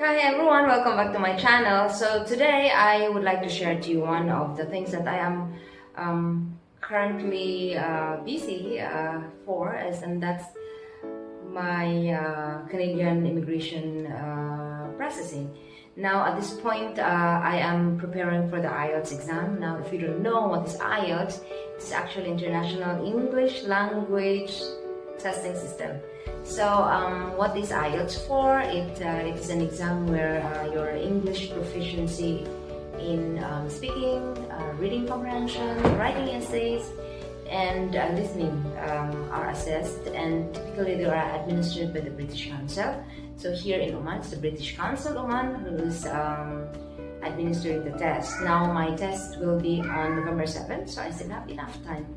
Hi everyone, welcome back to my channel. So today I would like to share to you one of the things that I am currently busy for, and that's my Canadian immigration processing. Now at this point, I am preparing for the IELTS exam. Now if you don't know what is IELTS, it's actually International English Language Testing System. So what is IELTS for? It is an exam where your English proficiency in speaking, reading comprehension, writing essays, and listening are assessed, and typically they are administered by the British Council. So here in Oman, it's the British Council Oman who is administering the test. Now my test will be on November 7th, so I still have enough time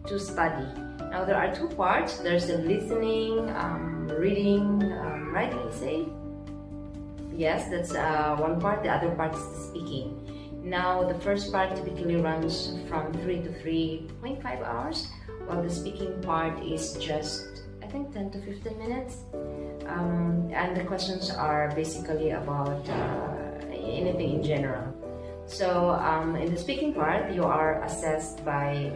to study. Now there are two parts. There's the listening, reading, writing essay. Yes, that's one part. The other part is the speaking. Now the first part typically runs from 3 to 3.5 hours, while the speaking part is just, I think, 10 to 15 minutes. And the questions are basically about anything in general. So in the speaking part, you are assessed by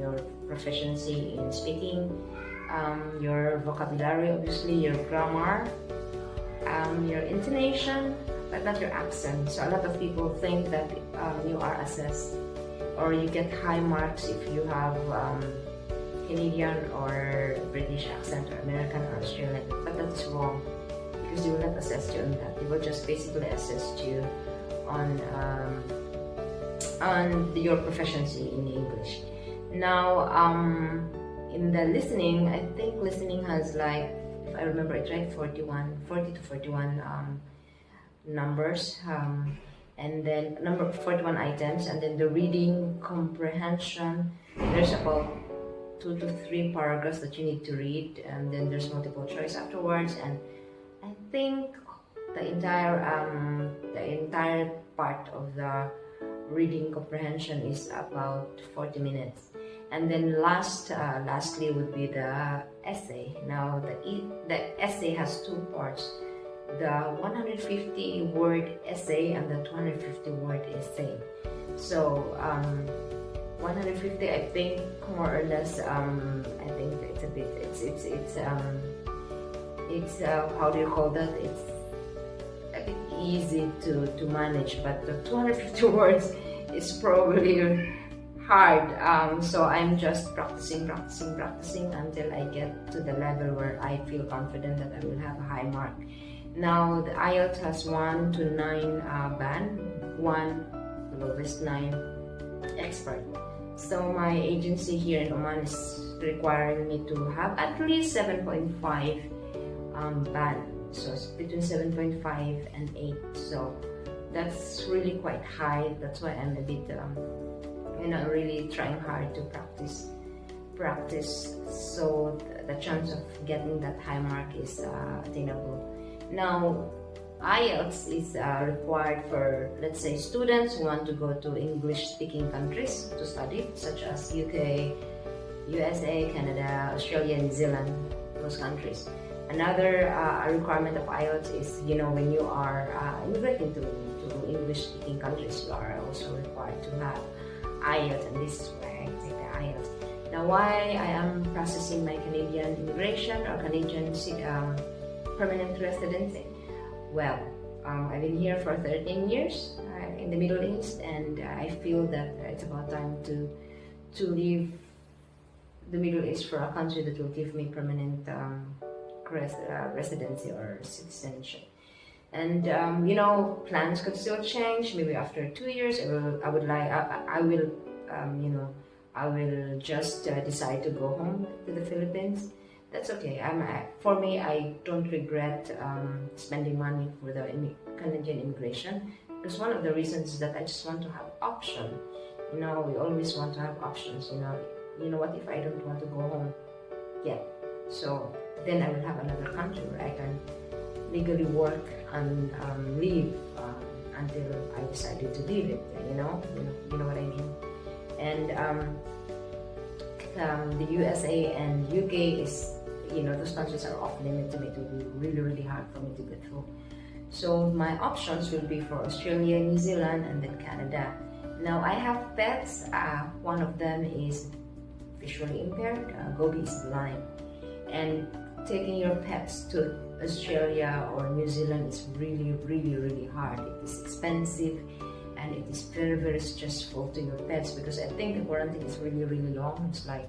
your proficiency in speaking, your vocabulary, obviously, your grammar, your intonation, but not your accent. So a lot of people think that you are assessed or you get high marks if you have Canadian or British accent or American or Australian, but that is wrong, because they will not assess you on that. They will just basically assess you on your proficiency in English. Now in the listening, I think listening has, like, if I remember it right, 40 to 41 numbers, and then 41 items, and then the reading comprehension, there's about 2 to 3 paragraphs that you need to read, and then there's multiple choice afterwards. And I think the entire part of the reading comprehension is about 40 minutes. And then lastly would be the essay. Now the essay has two parts: the 150 word essay and the 250 word essay. So 150, I think, more or less, I think it's a bit, it's how do you call that? It's a bit easy to manage, but the 250 words is probably hard. So I'm just practicing until I get to the level where I feel confident that I will have a high mark. Now the IELTS has 1 to 9 band, 1 lowest, 9 expert. So my agency here in Oman is requiring me to have at least 7.5 band, so it's between 7.5 and 8. So that's really quite high. That's why I'm a bit really trying hard to practice, so the chance of getting that high mark is attainable. Now IELTS is required for, let's say, students who want to go to English-speaking countries to study, such as UK, USA, Canada, Australia, New Zealand, those countries. Another requirement of IELTS is, when you are immigrating to English-speaking countries, you are also required to have IELTS, and this is why I take the IELTS. Now, why I am processing my Canadian immigration or Canadian permanent residency? Well, I've been here for 13 years in the Middle East, and I feel that it's about time to leave the Middle East for a country that will give me permanent residency or citizenship. And plans could still change. Maybe after 2 years, I will just decide to go home to the Philippines. That's okay. For me, I don't regret spending money for the Canadian immigration, because one of the reasons is that I just want to have option. We always want to have options. What if I don't want to go home yet? So then I will have another country where I can legally work and live until I decided to leave it. You know what I mean? And the USA and UK is, those countries are off limit to me. It will be really, really hard for me to get through. So my options will be for Australia, New Zealand, and then Canada. Now I have pets. One of them is visually impaired. Gobi is blind, and taking your pets to Australia or New Zealand is really hard. It is expensive, and it is very stressful to your pets, because I think the quarantine is really long. It's like,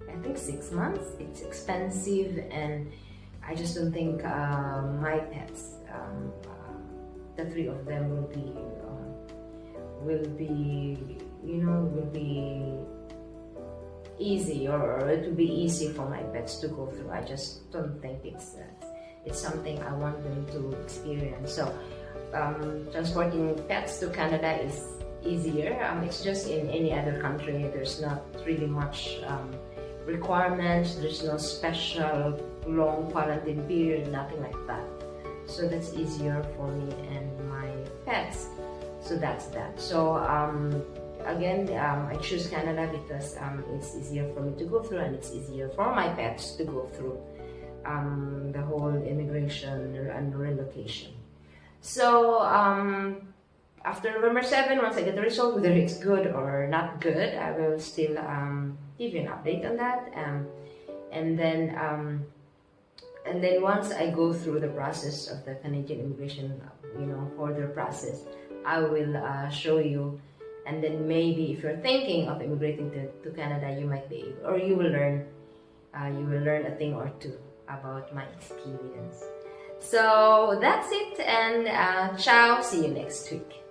I think 6 months. It's expensive, and I just don't think my pets, the 3 of them, will be easy, or it will be easy for my pets to go through. I just don't think it's something I want them to experience. So transporting pets to Canada is easier. It's just in any other country. There's not really much requirements. There's no special long quarantine period, nothing like that. So that's easier for me and my pets. So that's that. So again, I choose Canada because it's easier for me to go through, and it's easier for my pets to go through the whole immigration and relocation. So after November 7, once I get the result, whether it's good or not good, I will still give you an update on that. And then once I go through the process of the Canadian immigration, further process, I will show you. And then maybe if you're thinking of immigrating to Canada, you might be able, or you will learn a thing or two about my experience. So that's it, and ciao, see you next week.